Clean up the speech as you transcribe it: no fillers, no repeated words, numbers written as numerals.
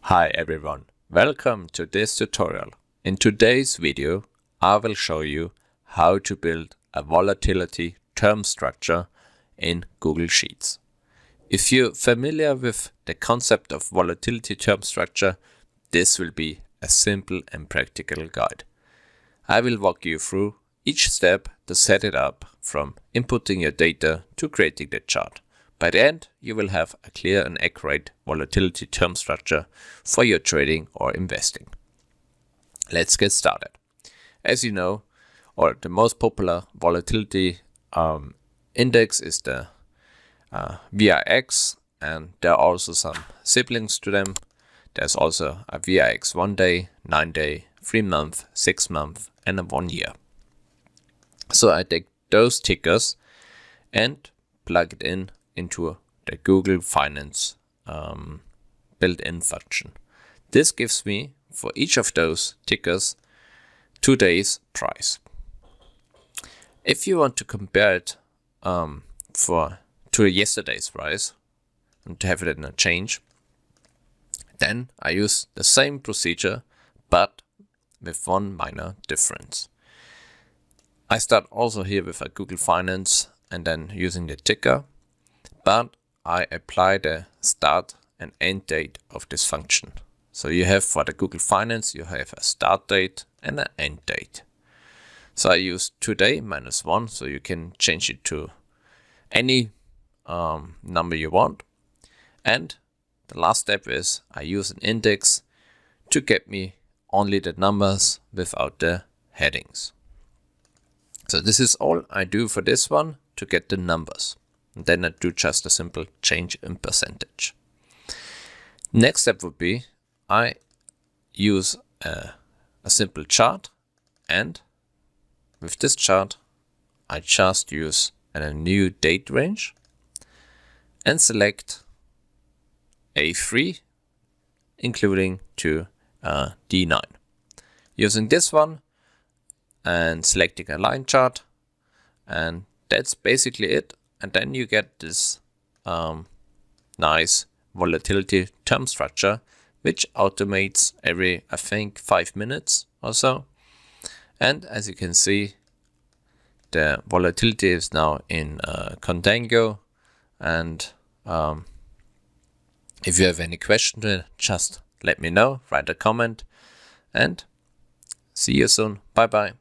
Hi everyone, welcome to this tutorial. In today's video, I will show you how to build a volatility term structure in Google Sheets. If you're familiar with the concept of volatility term structure, this will be a simple and practical guide. I will walk you through each step to set it up, from inputting your data to creating the chart. By the end, you will have a clear and accurate volatility term structure for your trading or investing. Let's get started. As you know, or the most popular volatility index is the VIX, and there are also some siblings to them. There's also a VIX 1 day, 9 day, 3 month, 6 month, and a 1 year. So I take those tickers and plug it into the Google Finance built-in function. This gives me, for each of those tickers, today's price. If you want to compare it to yesterday's price and to have it in a change, then I use the same procedure but with one minor difference. I start also here with a Google Finance and then using the ticker, but I apply the start and end date of this function. So you have, for the Google Finance, you have a start date and an end date. So I use today -1, so you can change it to any number you want. And the last step is I use an index to get me only the numbers without the headings. So this is all I do for this one, to get the numbers. And then I do just a simple change in percentage. Next step would be I use a simple chart, and with this chart I just use a new date range and select A3 including to D9. Using this one and selecting a line chart, and that's basically it. And then you get this nice volatility term structure, which automates every, I think, 5 minutes or so. And as you can see, the volatility is now in contango. And if you have any question, just let me know, write a comment, and see you soon. Bye bye.